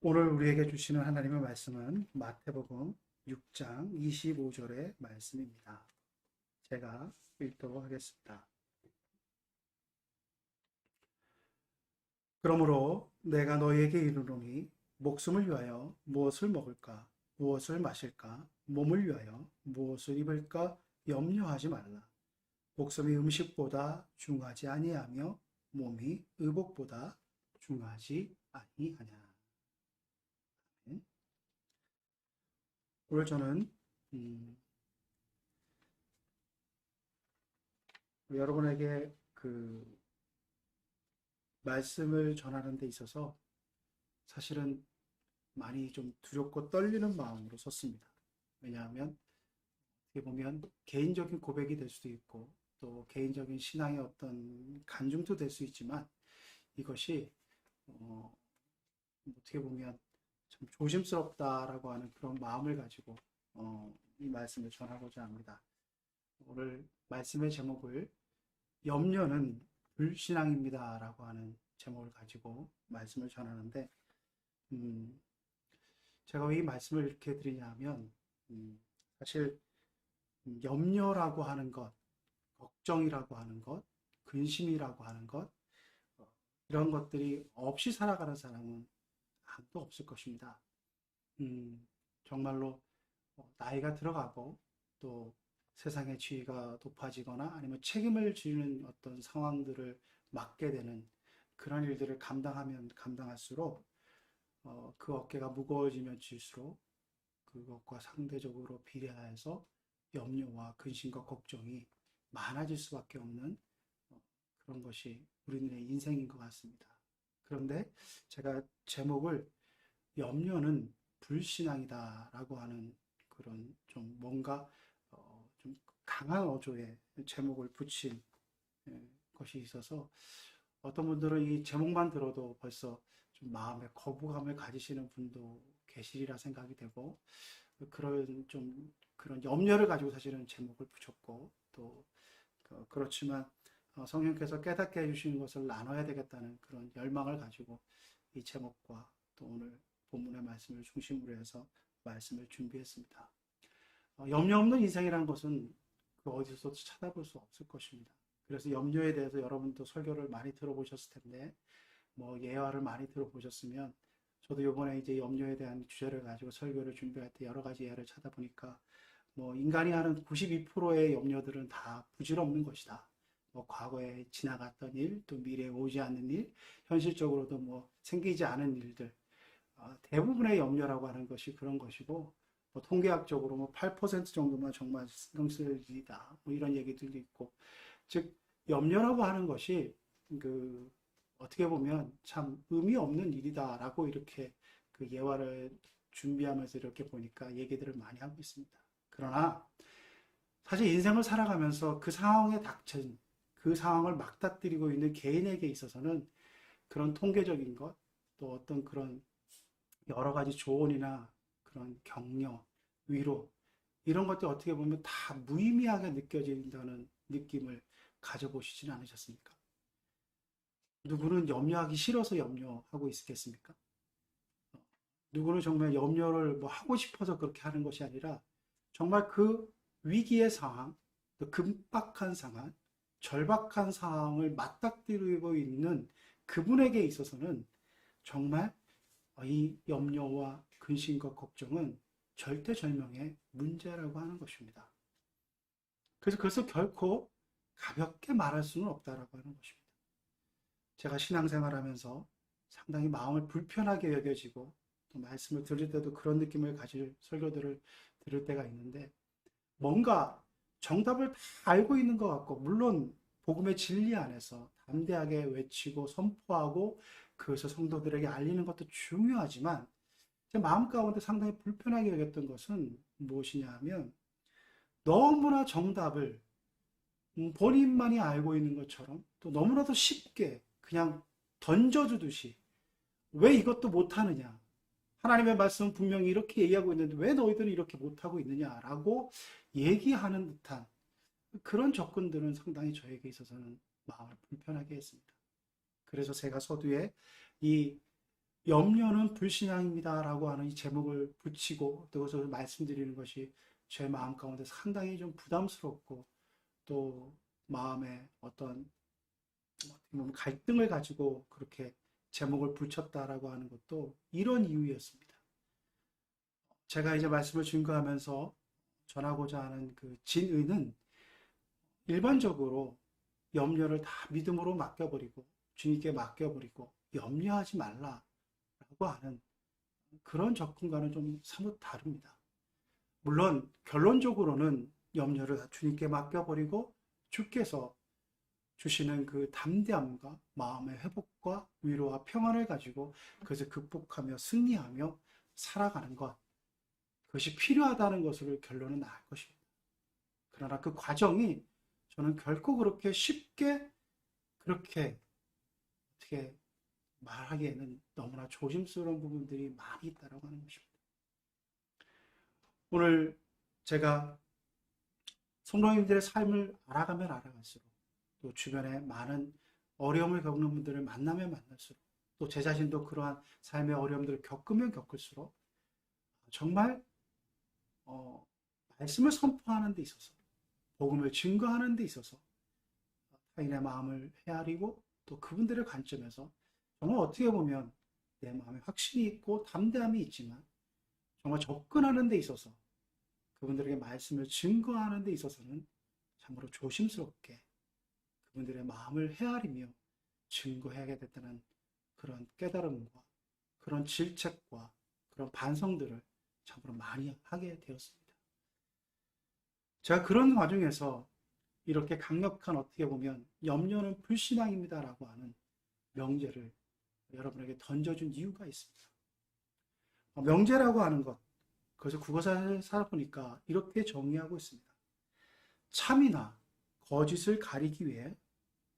오늘 우리에게 주시는 하나님의 말씀은 마태복음 6장 25절의 말씀입니다. 제가 읽도록 하겠습니다. 그러므로 내가 너희에게 이르노니 목숨을 위하여 무엇을 먹을까, 무엇을 마실까, 몸을 위하여 무엇을 입을까 염려하지 말라. 목숨이 음식보다 중하지 아니하며 몸이 의복보다 중하지 아니하냐. 오늘 저는 여러분에게 말씀을 전하는 데 있어서 사실은 많이 좀 두렵고 떨리는 마음으로 썼습니다. 왜냐하면 어떻게 보면 개인적인 고백이 될 수도 있고 또 개인적인 신앙의 어떤 간증도 될 수 있지만 이것이 어떻게 보면 참 조심스럽다라고 하는 그런 마음을 가지고 이 말씀을 전하고자 합니다. 오늘 말씀의 제목을 염려는 불신앙입니다라고 하는 제목을 가지고 말씀을 전하는데 제가 왜 이 말씀을 이렇게 드리냐면 사실 염려라고 하는 것, 걱정이라고 하는 것, 근심이라고 하는 것 이런 것들이 없이 살아가는 사람은 아무도 없을 것입니다. 정말로 나이가 들어가고 또 세상의 지위가 높아지거나 아니면 책임을 지는 어떤 상황들을 맡게 되는 그런 일들을 감당하면 감당할수록 그 어깨가 무거워지면 질수록 그것과 상대적으로 비례해서 염려와 근심과 걱정이 많아질 수밖에 없는 그런 것이 우리들의 인생인 것 같습니다. 그런데 제가 제목을 염려는 불신앙이다라고 하는 그런 좀 뭔가 좀 강한 어조의 제목을 붙인 것이 있어서 어떤 분들은 이 제목만 들어도 벌써 좀 마음에 거부감을 가지시는 분도 계시리라 생각이 되고 그런 염려를 가지고 사실은 제목을 붙였고 또 그렇지만 성령께서 깨닫게 해주시는 것을 나눠야 되겠다는 그런 열망을 가지고 이 제목과 또 오늘 본문의 말씀을 중심으로 해서 말씀을 준비했습니다. 염려 없는 인생이라는 것은 그 어디서도 찾아볼 수 없을 것입니다. 그래서 염려에 대해서 여러분도 설교를 많이 들어보셨을 텐데 뭐 예화를 많이 들어보셨으면 저도 이번에 이제 염려에 대한 주제를 가지고 설교를 준비할 때 여러 가지 예를 찾아보니까 뭐 인간이 하는 92%의 염려들은 다 부질없는 것이다. 뭐 과거에 지나갔던 일, 또 미래에 오지 않는 일, 현실적으로도 뭐 생기지 않은 일들, 대부분의 염려라고 하는 것이 그런 것이고, 뭐 통계학적으로 뭐 8% 정도만 정말 신경 쓸 일이다. 뭐 이런 얘기들도 있고, 즉 염려라고 하는 것이 어떻게 보면 참 의미 없는 일이다라고 이렇게 그 예화를 준비하면서 이렇게 보니까 얘기들을 많이 하고 있습니다. 그러나 사실 인생을 살아가면서 그 상황에 닥친 그 상황을 맞닥뜨리고 있는 개인에게 있어서는 그런 통계적인 것, 또 어떤 그런 여러 가지 조언이나 그런 격려, 위로, 이런 것들이 어떻게 보면 다 무의미하게 느껴진다는 느낌을 가져보시지는 않으셨습니까? 누구는 염려하기 싫어서 염려하고 있겠습니까? 누구는 정말 염려를 뭐 하고 싶어서 그렇게 하는 것이 아니라 정말 그 위기의 상황, 또 급박한 상황, 절박한 상황을 맞닥뜨리고 있는 그분에게 있어서는 정말 이 염려와 근심과 걱정은 절대절명의 문제라고 하는 것입니다. 그래서 그것을 결코 가볍게 말할 수는 없다라고 하는 것입니다. 제가 신앙생활하면서 상당히 마음을 불편하게 여겨지고 또 말씀을 들을 때도 그런 느낌을 가질 설교들을 들을 때가 있는데 뭔가 정답을 다 알고 있는 것 같고 물론 복음의 진리 안에서 담대하게 외치고 선포하고 그것을 성도들에게 알리는 것도 중요하지만 제 마음 가운데 상당히 불편하게 여겼던 것은 무엇이냐 하면 너무나 정답을 본인만이 알고 있는 것처럼 또 너무나도 쉽게 그냥 던져주듯이 왜 이것도 못하느냐 하나님의 말씀은 분명히 이렇게 얘기하고 있는데 왜 너희들은 이렇게 못하고 있느냐라고 얘기하는 듯한 그런 접근들은 상당히 저에게 있어서는 마음을 불편하게 했습니다. 그래서 제가 서두에 이 염려는 불신앙입니다 라고 하는 이 제목을 붙이고 또 그것을 말씀드리는 것이 제 마음 가운데 상당히 좀 부담스럽고 또 마음에 어떤 갈등을 가지고 그렇게 제목을 붙였다라고 하는 것도 이런 이유였습니다. 제가 이제 말씀을 증거하면서 전하고자 하는 그 진의는 일반적으로 염려를 다 믿음으로 맡겨버리고 주님께 맡겨버리고 염려하지 말라라고 하는 그런 접근과는 좀 사뭇 다릅니다. 물론 결론적으로는 염려를 다 주님께 맡겨버리고 주께서 주시는 그 담대함과 마음의 회복과 위로와 평안을 가지고 그것을 극복하며 승리하며 살아가는 것, 그것이 필요하다는 것을 결론은 나을 것입니다. 그러나 그 과정이 저는 결코 그렇게 쉽게 그렇게 어떻게 말하기에는 너무나 조심스러운 부분들이 많이 있다고 하는 것입니다. 오늘 제가 성도님들의 삶을 알아가면 알아갈수록 또 주변에 많은 어려움을 겪는 분들을 만나면 만날수록 또 제 자신도 그러한 삶의 어려움들을 겪으면 겪을수록 정말 말씀을 선포하는 데 있어서 복음을 증거하는 데 있어서 타인의 마음을 헤아리고 또 그분들의 관점에서 정말 어떻게 보면 내 마음에 확신이 있고 담대함이 있지만 정말 접근하는 데 있어서 그분들에게 말씀을 증거하는 데 있어서는 참으로 조심스럽게 그분들의 마음을 헤아리며 증거해야겠다는 그런 깨달음과 그런 질책과 그런 반성들을 참으로 많이 하게 되었습니다. 제가 그런 과정에서 이렇게 강력한 어떻게 보면 염려는 불신앙입니다라고 하는 명제를 여러분에게 던져준 이유가 있습니다. 명제라고 하는 것, 그래서 국어사를 살아보니까 이렇게 정의하고 있습니다. 참이나 거짓을 가리기 위해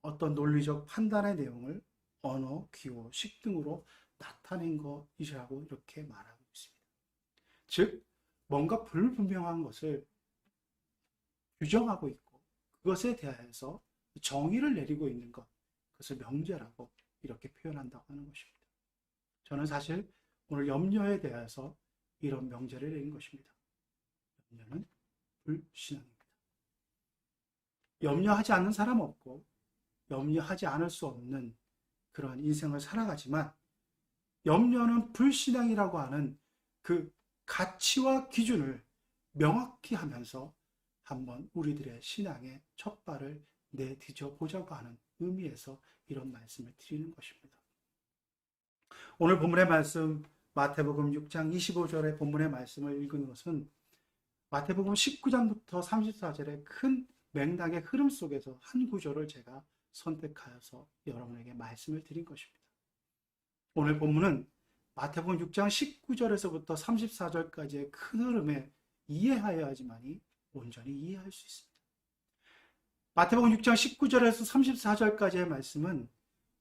어떤 논리적 판단의 내용을 언어, 기호, 식 등으로 나타낸 것이라고 이렇게 말하고 있습니다. 즉, 뭔가 불분명한 것을 규정하고 있고 그것에 대해서 정의를 내리고 있는 것, 그것을 명제라고 이렇게 표현한다고 하는 것입니다. 저는 사실 오늘 염려에 대해서 이런 명제를 내린 것입니다. 염려는 불신앙입니다. 염려하지 않는 사람 없고 염려하지 않을 수 없는 그런 인생을 살아가지만 염려는 불신앙이라고 하는 그 가치와 기준을 명확히 하면서 한번 우리들의 신앙의 첫 발을 내디뎌 보자고 하는 의미에서 이런 말씀을 드리는 것입니다. 오늘 본문의 말씀 마태복음 6장 25절의 본문의 말씀을 읽은 것은 마태복음 19장부터 34절의 큰 맥락의 흐름 속에서 한 구절을 제가 선택하여서 여러분에게 말씀을 드린 것입니다. 오늘 본문은 마태복음 6장 19절에서부터 34절까지의 큰 흐름에 이해하여야지만이 온전히 이해할 수 있습니다. 마태복음 6장 19절에서 34절까지의 말씀은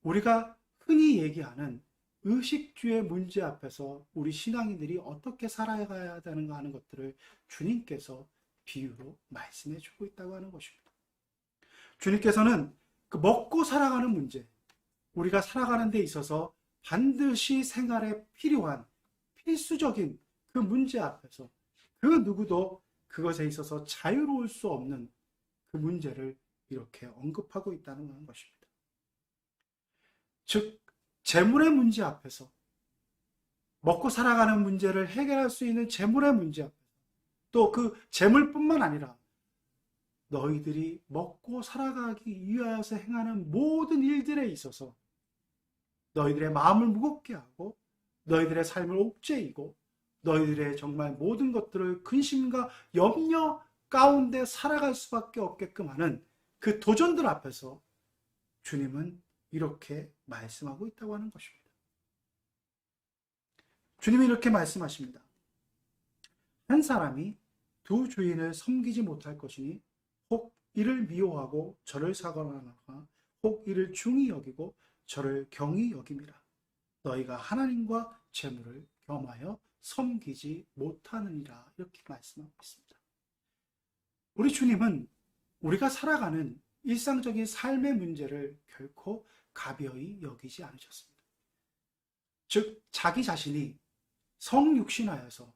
우리가 흔히 얘기하는 의식주의 문제 앞에서 우리 신앙인들이 어떻게 살아가야 되는가 하는 것들을 주님께서 비유로 말씀해 주고 있다고 하는 것입니다. 주님께서는 그 먹고 살아가는 문제, 우리가 살아가는 데 있어서 반드시 생활에 필요한 필수적인 그 문제 앞에서 그 누구도 그것에 있어서 자유로울 수 없는 그 문제를 이렇게 언급하고 있다는 것입니다. 즉, 재물의 문제 앞에서 먹고 살아가는 문제를 해결할 수 있는 재물의 문제 앞에서 또 그 재물뿐만 아니라 너희들이 먹고 살아가기 위하여서 행하는 모든 일들에 있어서 너희들의 마음을 무겁게 하고 너희들의 삶을 옥죄이고 너희들의 정말 모든 것들을 근심과 염려 가운데 살아갈 수밖에 없게끔 하는 그 도전들 앞에서 주님은 이렇게 말씀하고 있다고 하는 것입니다. 주님이 이렇게 말씀하십니다. 한 사람이 두 주인을 섬기지 못할 것이니 혹 이를 미워하고 저를 사랑하거나 혹 이를 중히 여기고 저를 경히 여김이라. 너희가 하나님과 재물을 겸하여 섬기지 못하느니라. 이렇게 말씀하고 있습니다. 우리 주님은 우리가 살아가는 일상적인 삶의 문제를 결코 가벼이 여기지 않으셨습니다. 즉 자기 자신이 성육신하여서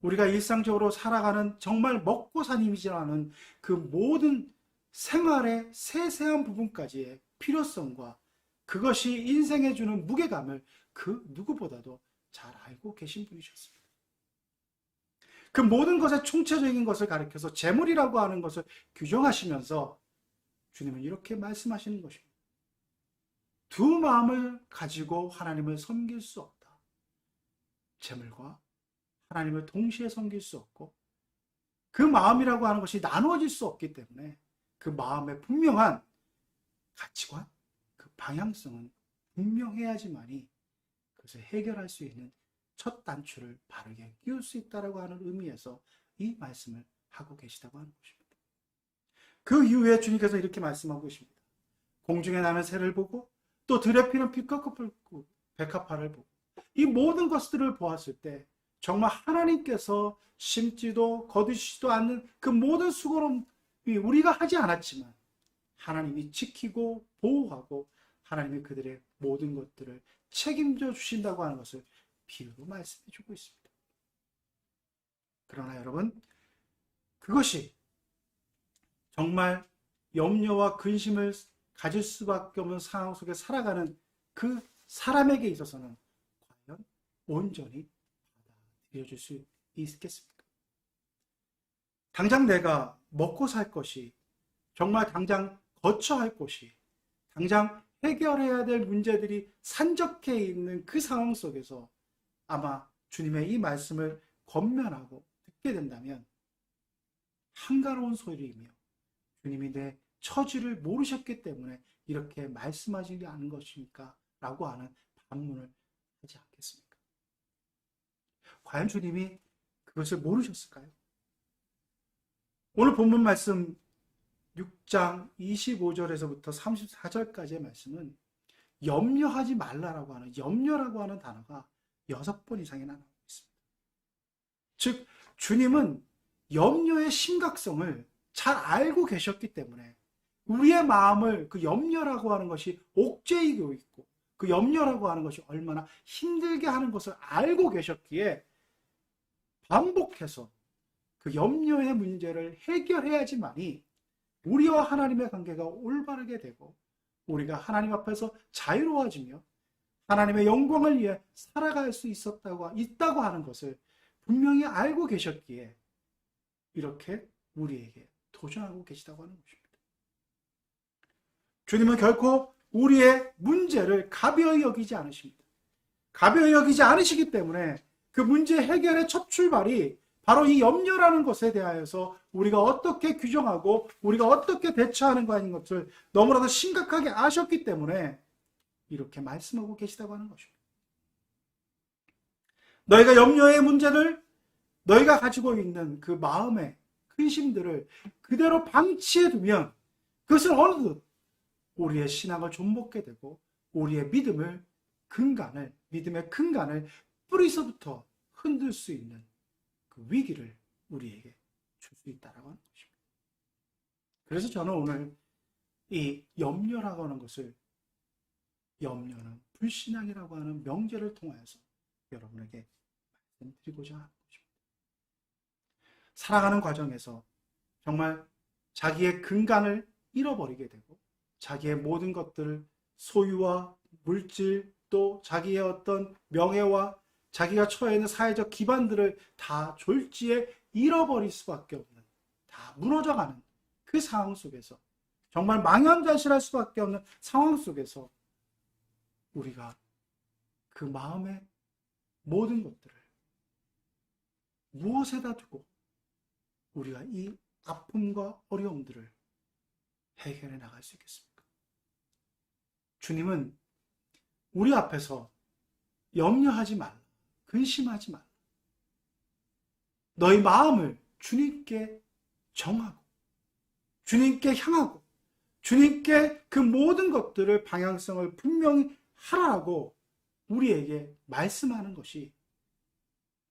우리가 일상적으로 살아가는 정말 먹고 사님이라는 그 모든 생활의 세세한 부분까지의 필요성과 그것이 인생에 주는 무게감을 그 누구보다도 잘 알고 계신 분이셨습니다. 그 모든 것의 총체적인 것을 가리켜서 재물이라고 하는 것을 규정하시면서 주님은 이렇게 말씀하시는 것입니다. 두 마음을 가지고 하나님을 섬길 수 없다. 재물과 하나님을 동시에 섬길 수 없고 그 마음이라고 하는 것이 나누어질 수 없기 때문에 그 마음의 분명한 가치관, 그 방향성은 분명해야지만이 그것을 해결할 수 있는 첫 단추를 바르게 끼울 수 있다고 하는 의미에서 이 말씀을 하고 계시다고 하는 것입니다. 그 이후에 주님께서 이렇게 말씀하고 계십니다. 공중에 나는 새를 보고 또 들에 피는 피커커풀 백합화를 보고 이 모든 것들을 보았을 때 정말 하나님께서 심지도 거두시지도 않는 그 모든 수고는 우리가 하지 않았지만 하나님이 지키고 보호하고 하나님이 그들의 모든 것들을 책임져 주신다고 하는 것을 비유로 말씀해 주고 있습니다. 그러나 여러분, 그것이 정말 염려와 근심을 가질 수밖에 없는 상황 속에 살아가는 그 사람에게 있어서는 과연 온전히 받아들여질 수 있겠습니까? 당장 내가 먹고 살 것이, 정말 당장 거쳐야 할 것이, 당장 해결해야 될 문제들이 산적해 있는 그 상황 속에서 아마 주님의 이 말씀을 권면하고 듣게 된다면 한가로운 소리이며 주님이 내 처지를 모르셨기 때문에 이렇게 말씀하시지 않은 것입니까? 라고 하는 반문을 하지 않겠습니까? 과연 주님이 그것을 모르셨을까요? 오늘 본문 말씀 6장 25절에서부터 34절까지의 말씀은 염려하지 말라라고 하는, 염려라고 하는 단어가 6번 이상이나 나오고 있습니다. 즉 주님은 염려의 심각성을 잘 알고 계셨기 때문에 우리의 마음을 그 염려라고 하는 것이 옥죄이고 있고 그 염려라고 하는 것이 얼마나 힘들게 하는 것을 알고 계셨기에 반복해서 그 염려의 문제를 해결해야지만이 우리와 하나님의 관계가 올바르게 되고 우리가 하나님 앞에서 자유로워지며 하나님의 영광을 위해 살아갈 수 있다고 하는 것을 분명히 알고 계셨기에 이렇게 우리에게 도전하고 계시다고 하는 것입니다. 주님은 결코 우리의 문제를 가벼이 여기지 않으십니다. 가벼이 여기지 않으시기 때문에 그 문제 해결의 첫 출발이 바로 이 염려라는 것에 대하여서 우리가 어떻게 규정하고 우리가 어떻게 대처하는 것인 것을 너무나도 심각하게 아셨기 때문에 이렇게 말씀하고 계시다고 하는 것입니다. 너희가 염려의 문제를 너희가 가지고 있는 그 마음의 근심들을 그대로 방치해 두면 그것을 어느덧 우리의 신앙을 좀먹게 되고 우리의 믿음의 근간을 뿌리서부터 흔들 수 있는 그 위기를 우리에게 줄 수 있다라고 하는 것입니다. 그래서 저는 오늘 이 염려라고 하는 것을 염려는 불신앙이라고 하는 명제를 통하여서 여러분에게 말씀드리고자 하는 것입니다. 살아가는 과정에서 정말 자기의 근간을 잃어버리게 되고 자기의 모든 것들을 소유와 물질 또 자기의 어떤 명예와 자기가 처해 있는 사회적 기반들을 다 졸지에 잃어버릴 수밖에 없는 다 무너져가는 그 상황 속에서 정말 망연자실할 수밖에 없는 상황 속에서 우리가 그 마음의 모든 것들을 무엇에다 두고 우리가 이 아픔과 어려움들을 해결해 나갈 수 있겠습니까? 주님은 우리 앞에서 염려하지 말라, 근심하지 말라. 너희 마음을 주님께 정하고 주님께 향하고 주님께 그 모든 것들을 방향성을 분명히 하라고 우리에게 말씀하는 것이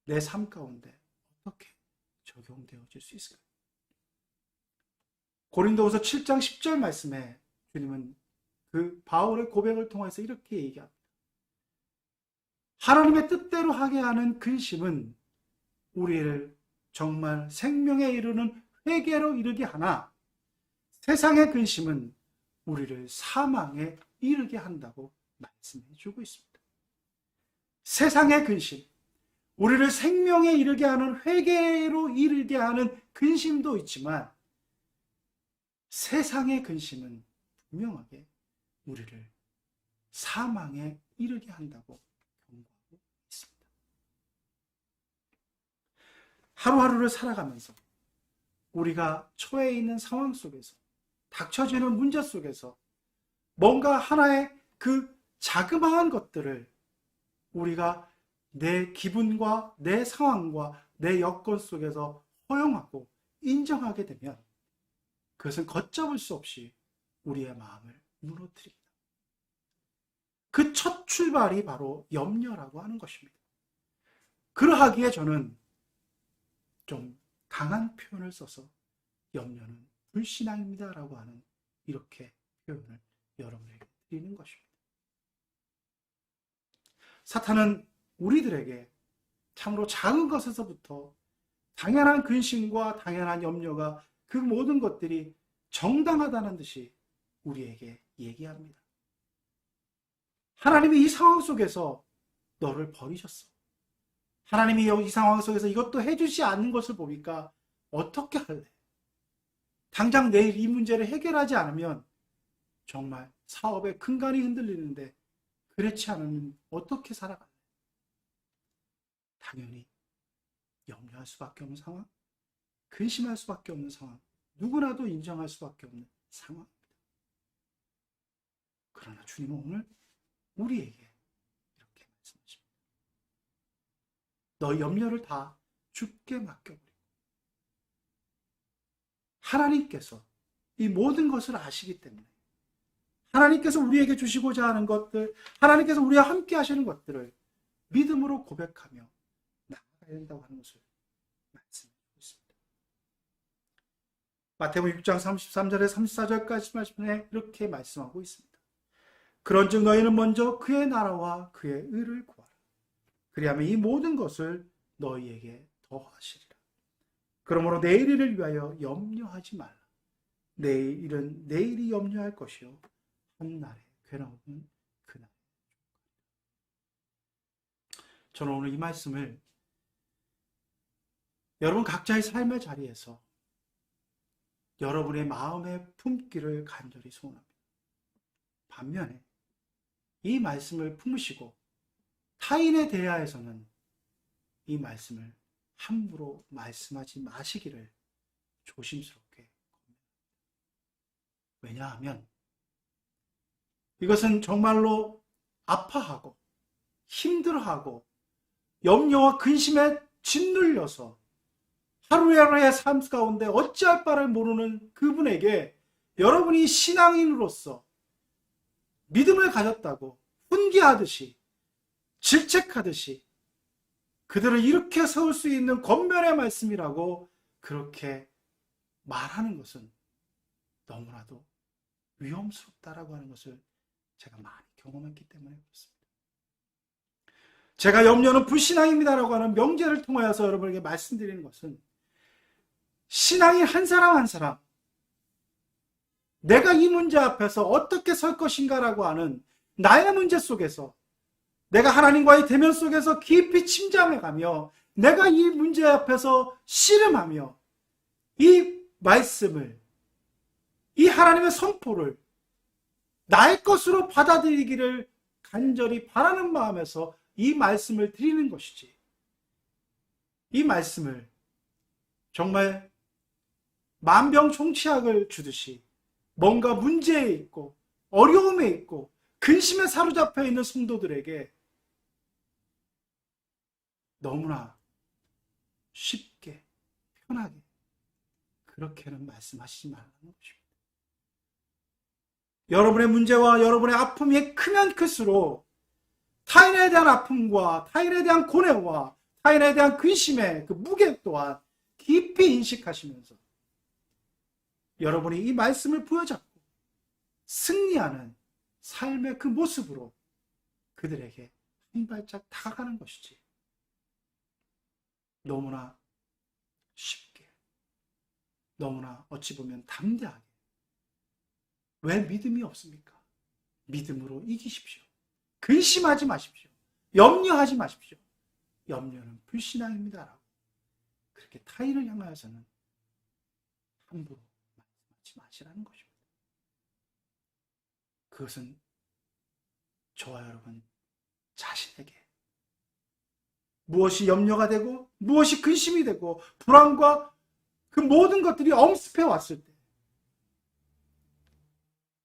내 삶 가운데 어떻게 적용되어질 수 있을까요? 고린도후서 7장 10절 말씀에 주님은 그 바울의 고백을 통해서 이렇게 얘기합니다. 하나님의 뜻대로 하게 하는 근심은 우리를 정말 생명에 이르는 회개로 이르게 하나, 세상의 근심은 우리를 사망에 이르게 한다고 말씀해 주고 있습니다. 세상의 근심, 우리를 생명에 이르게 하는 회개로 이르게 하는 근심도 있지만, 세상의 근심은 분명하게 우리를 사망에 이르게 한다고 경고하고 있습니다. 하루하루를 살아가면서 우리가 처해 있는 상황 속에서, 닥쳐지는 문제 속에서 뭔가 하나의 그 자그마한 것들을 우리가 내 기분과 내 상황과 내 여건 속에서 허용하고 인정하게 되면 그것은 걷잡을 수 없이 우리의 마음을 무너뜨립니다. 그 첫 출발이 바로 염려라고 하는 것입니다. 그러하기에 저는 좀 강한 표현을 써서 염려는 불신앙입니다라고 하는 이렇게 표현을 여러분에게 드리는 것입니다. 사탄은 우리들에게 참으로 작은 것에서부터 당연한 근심과 당연한 염려가 그 모든 것들이 정당하다는 듯이 우리에게 얘기합니다. 하나님이 이 상황 속에서 너를 버리셨어. 하나님이 이 상황 속에서 이것도 해주지 않는 것을 보니까 어떻게 할래? 당장 내일 이 문제를 해결하지 않으면 정말 사업의 근간이 흔들리는데 그렇지 않으면 어떻게 살아갈래? 당연히 염려할 수밖에 없는 상황, 근심할 수밖에 없는 상황, 누구나도 인정할 수밖에 없는 상황입니다. 그러나 주님은 오늘 우리에게 이렇게 말씀하십니다. 너 염려를 다 주께 맡겨버리고 하나님께서 이 모든 것을 아시기 때문에 하나님께서 우리에게 주시고자 하는 것들, 하나님께서 우리와 함께 하시는 것들을 믿음으로 고백하며 나아가야 된다고 하는 것을 말씀하고 있습니다. 마태복음 6장 33절에 34절까지 말씀에 이렇게 말씀하고 있습니다. 그런즉 너희는 먼저 그의 나라와 그의 의를 구하라. 그리하면 이 모든 것을 너희에게 더하시리라. 그러므로 내일 일을 위하여 염려하지 말라. 내일 일은 내일이 염려할 것이요 한날의 괴로움은 그날. 저는 오늘 이 말씀을 여러분 각자의 삶의 자리에서 여러분의 마음에 품기를 간절히 소원합니다. 반면에 이 말씀을 품으시고 타인에 대하여서는 이 말씀을 함부로 말씀하지 마시기를 조심스럽게 겁니다. 왜냐하면 이것은 정말로 아파하고 힘들어하고 염려와 근심에 짓눌려서 하루하루의 삶 가운데 어찌할 바를 모르는 그분에게 여러분이 신앙인으로서 믿음을 가졌다고 훈계하듯이 질책하듯이 그들을 일으켜 세울 수 있는 권면의 말씀이라고 그렇게 말하는 것은 너무나도 위험스럽다라고 하는 것을 제가 많이 경험했기 때문에 그렇습니다. 제가 염려는 불신앙입니다라고 하는 명제를 통하여서 여러분에게 말씀드리는 것은 신앙인 한 사람 한 사람 내가 이 문제 앞에서 어떻게 설 것인가라고 하는 나의 문제 속에서 내가 하나님과의 대면 속에서 깊이 침잠해가며 내가 이 문제 앞에서 씨름하며 이 말씀을 이 하나님의 선포를 나의 것으로 받아들이기를 간절히 바라는 마음에서 이 말씀을 드리는 것이지 이 말씀을 정말 만병통치약을 주듯이 뭔가 문제에 있고 어려움에 있고 근심에 사로잡혀 있는 성도들에게 너무나 쉽게 편하게 그렇게는 말씀하시지 말라는 것입니다. 여러분의 문제와 여러분의 아픔이 크면 클수록 타인에 대한 아픔과 타인에 대한 고뇌와 타인에 대한 근심의 그 무게 또한 깊이 인식하시면서 여러분이 이 말씀을 부여잡고 승리하는 삶의 그 모습으로 그들에게 한 발짝 다가가는 것이지. 너무나 쉽게, 너무나 어찌 보면 담대하게. 왜 믿음이 없습니까? 믿음으로 이기십시오. 근심하지 마십시오. 염려하지 마십시오. 염려는 불신앙입니다라고 그렇게 타인을 향하여서는 함부로 말씀하지 마시라는 것입니다. 그것은 저와 여러분 자신에게 무엇이 염려가 되고 무엇이 근심이 되고 불안과 그 모든 것들이 엄습해 왔을 때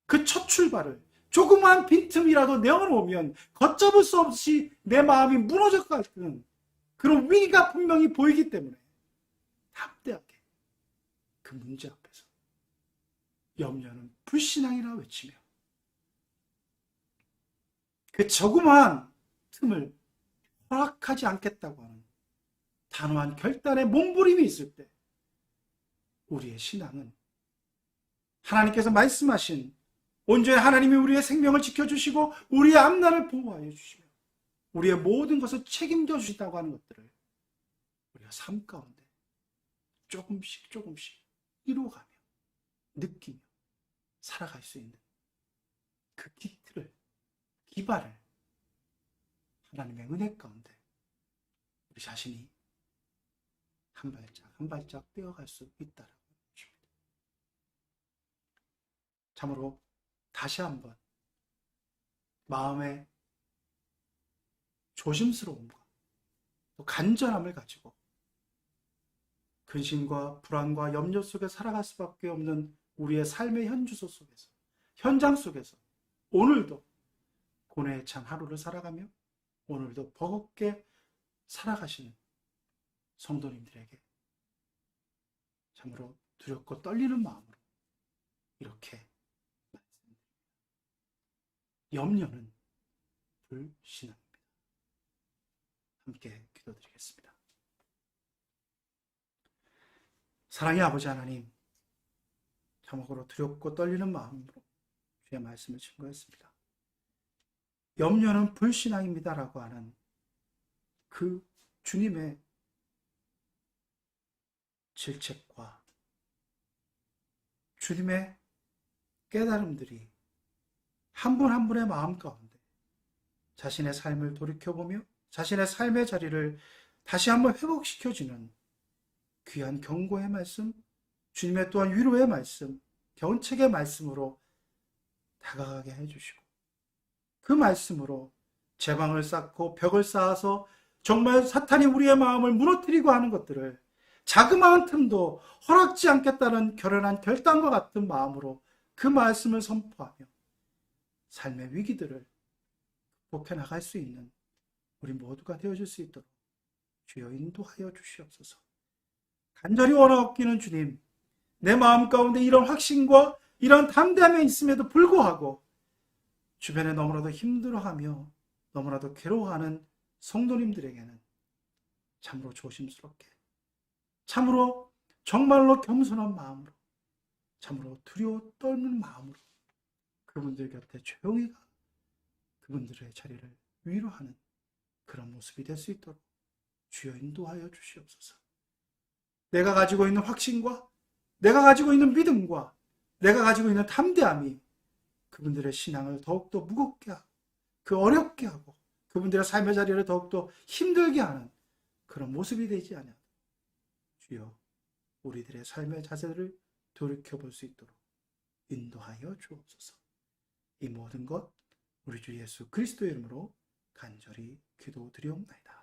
그 첫 출발을 조그마한 빈틈이라도 내어놓으면 걷잡을 수 없이 내 마음이 무너질 것 같은 그런 위기가 분명히 보이기 때문에 담대하게 그 문제 앞에서 염려는 불신앙이라 외치며 그 조그마한 틈을 허락하지 않겠다고 하는 단호한 결단의 몸부림이 있을 때 우리의 신앙은 하나님께서 말씀하신 온전히 하나님이 우리의 생명을 지켜주시고 우리의 앞날을 보호하여 주시며 우리의 모든 것을 책임져 주신다고 하는 것들을 우리가 삶 가운데 조금씩 이루어가며 느끼며 살아갈 수 있는 그 기틀을, 기반을 하나님의 은혜 가운데 우리 자신이 한 발짝 떼어갈 수 있다라는 것입니다. 참으로 다시 한번 마음의 조심스러움과 또 간절함을 가지고 근심과 불안과 염려 속에 살아갈 수밖에 없는 우리의 삶의 현주소 속에서, 현장 속에서 오늘도 고뇌에 찬 하루를 살아가며 오늘도 버겁게 살아가시는 성도님들에게 참으로 두렵고 떨리는 마음으로 이렇게 말씀드립니다. 염려는 불신앙입니다. 함께 기도드리겠습니다. 사랑의 아버지 하나님, 참으로 두렵고 떨리는 마음으로 주의 말씀을 증거했습니다. 염려는 불신앙입니다라고 하는 그 주님의 질책과 주님의 깨달음들이 한 분 한 분의 마음 가운데 자신의 삶을 돌이켜보며 자신의 삶의 자리를 다시 한번 회복시켜주는 귀한 경고의 말씀, 주님의 또한 위로의 말씀, 견책의 말씀으로 다가가게 해주시고 그 말씀으로 제방을 쌓고 벽을 쌓아서 정말 사탄이 우리의 마음을 무너뜨리고 하는 것들을 자그마한 틈도 허락지 않겠다는 결연한 결단과 같은 마음으로 그 말씀을 선포하며 삶의 위기들을 극복해 나갈 수 있는 우리 모두가 되어줄 수 있도록 주여 인도하여 주시옵소서. 간절히 원하옵기는 주님, 내 마음 가운데 이런 확신과 이런 담대함이 있음에도 불구하고 주변에 너무나도 힘들어하며 너무나도 괴로워하는 성도님들에게는 참으로 조심스럽게, 참으로 정말로 겸손한 마음으로, 참으로 두려워 떨는 마음으로 그분들 곁에 조용히 가 그분들의 자리를 위로하는 그런 모습이 될 수 있도록 주여 인도하여 주시옵소서. 내가 가지고 있는 확신과 내가 가지고 있는 믿음과 내가 가지고 있는 담대함이 그분들의 신앙을 더욱더 무겁게 하고 그 어렵게 하고 그분들의 삶의 자리를 더욱더 힘들게 하는 그런 모습이 되지 않아도 주여 우리들의 삶의 자세를 돌이켜볼 수 있도록 인도하여 주옵소서. 이 모든 것 우리 주 예수 그리스도의 이름으로 간절히 기도드리옵나이다.